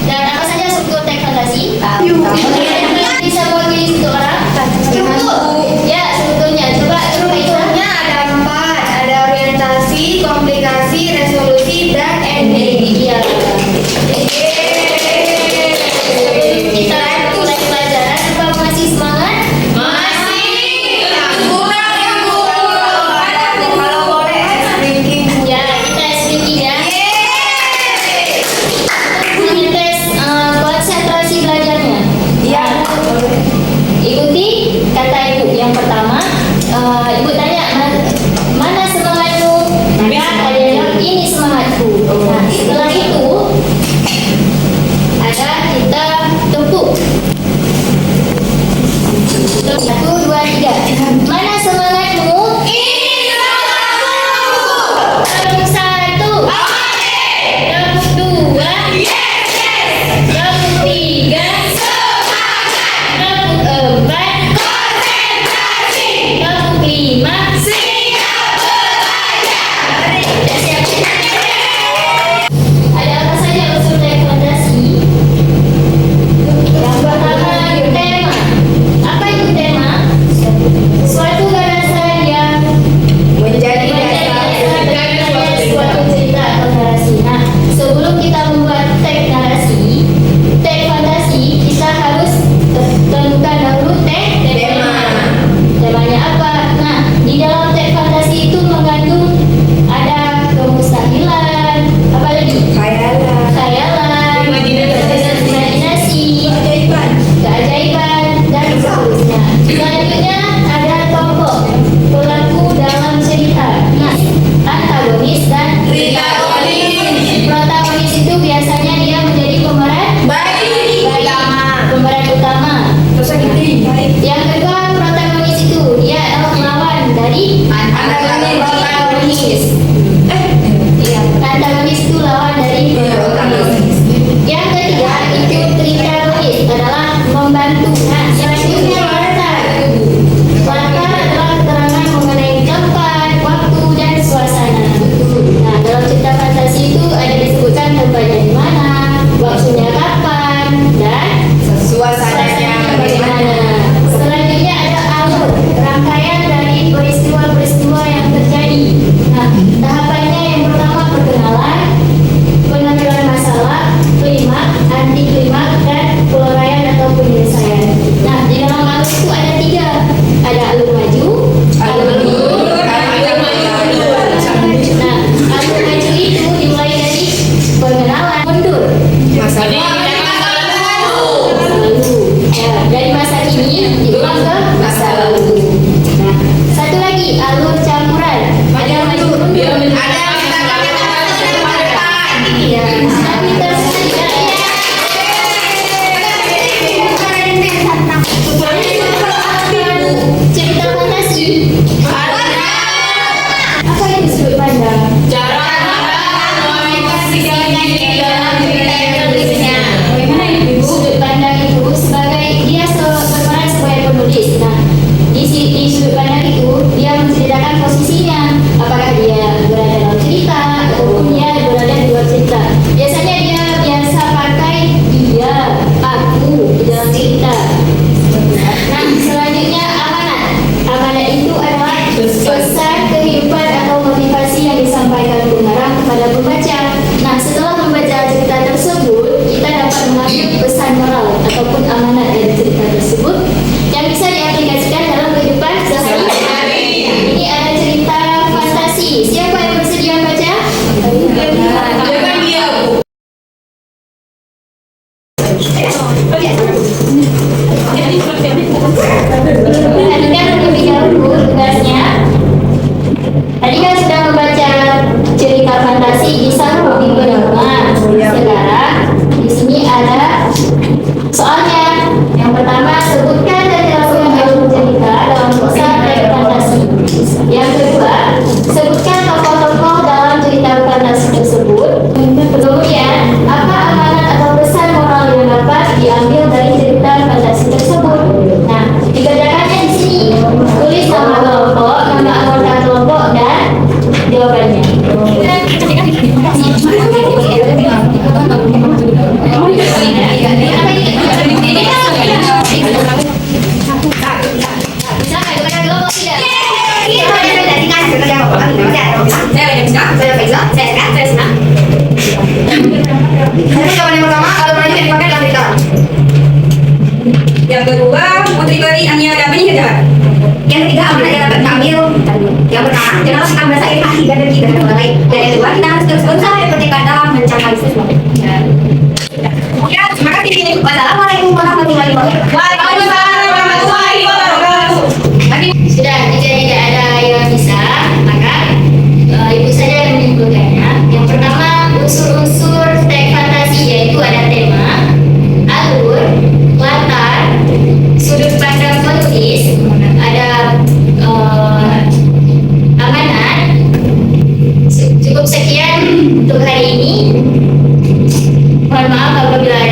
Dan apa saja struktur teks fantasi? Bisa mewakili struktur orang? Struktur. Ya, strukturnya. Coba itu. Strukturnya ada 4, ada orientasi, komplikasi, resolusi, dan ending. Iya. Kita mulai pelajaran. Apa masih semangat? Kalau boleh speaking. Ya, kita speaking ya. Kita konsentrasi belajarnya. Iya. Ikuti kata ibu. Yang pertama, ibu tanya mana semangatmu? Maka kalian jawab ini semangatku. Nah, setelah itu ada kita tepuk. 1, 2, 3. Mana semangatmu? Ini semangatku. Tepuk 1. Tepuk 2. Tepuk 3. Tepuk 4. Tepuk 5. Ada apa saja unsur teks fantasi? Yang pertama, tema. Apa itu tema? Suatu gagasan yang Menjadi dasar dari suatu cerita atau narasi. Nah, sebelum kita membuat teks narasi, teks fantasi, kita harus tentukan dahulu tema. Temanya apa? Nah, di dalam teks fantasi itu mengandung ada kemustahilan, apa lagi? Khayalan, imajinasi, keajaiban, dan seterusnya. Selanjutnya ada tokoh, pelaku dalam cerita. Nah, antagonis dan protagonis itu biasanya dia menjadi pemeran utama. Yang kedua, protagonis itu dia adalah lawan dari protagonis. Antagonis itu lawan dari protagonis. Yang ketiga itu tritagonis adalah membantu. Nah, selanjutnya latar. Latar adalah keterangan mengenai tempat, waktu, dan suasana. Nah, dalam cerita fantasi itu ada disebutkan tempatnya di mana, waktunya kapan, dan Suasananya bagaimana? selanjutnya ada alur, rangkaian dari peristiwa-peristiwa yang terjadi. Nah, tahapannya yang pertama perkenalan, penampilan masalah, klimaks, anti klimaks, dan peluraian atau penyelesaian. Nah, di dalam alur itu ada 3. Ada alur maju, alur mundur, alur mundur. Nah, alur maju itu dimulai dari pengenalan, mundur. Ya, dari masa kini diulang ke masa lalu. Nah, satu lagi alur campuran. Ada maju mundur. Iya, tapi cerita fantasi. Apa itu sudut pandang? Bagaimana itu? Sudut pandang itu sebagai dia berperan sebagai penulis. Nah, di sudut pandang itu dia menceritakan posisinya. Apakah dia berada dalam cerita ataupun dia berada di luar cerita. Biasanya dia biasa pakai dia, aku di dalam cerita. Nah, selanjutnya amanat. Amanat itu adalah pesan kehidupan atau motivasi yang disampaikan pengarang kepada pembaca. Nah, setelah membaca cerita tersebut, kita dapat mengambil pesan moral ataupun amanat dari cerita tersebut yang bisa diaplikasikan dalam kehidupan sehari-hari. Ini ada cerita fantasi. Siapa yang bersedia baca? Perhatikan terlebih dahulu tugasnya. Tadi kan sudah membaca cerita fantasi di satu minggu yang lalu. Sekarang di sini ada soalnya. Yang pertama, sebutkan dan jelaskan alur cerita dalam pesan teks fantasi. Yang kedua, sebutkan tokoh-tokoh dalam cerita fantasi tersebut. Kemudian, apa amanat atau pesan moral yang dapat diambil dari cerita fantasi tersebut. Nah, dikerjakannya di sini. Untuk jawaban yang pertama, alunan yang dipakai adalah kita. Yang kedua, Putri Bari Ania Dami Hajar. Yang ketiga, amanah yang dapat diambil. Yang pertama, janganlah kita merasa iri hati dan dengki terhadap orang lain. Dan yang kedua, kita harus terus berusaha dan bertekad dalam mencapai sesuatu. Ya, terima kasih. Wassalamualaikum warahmatullahi wabarakatuh. Waalaikumsalam warahmatullahi wabarakatuh. Sudah, jika tidak ada yang bisa, maka ibu saja yang menyimpulkannya. Yang pertama, unsur-unsur teks fantasi yaitu ada tema, alur, latar, sudut pandang penulis, ada amanat. Cukup sekian untuk hari ini. Mohon maaf apabila ada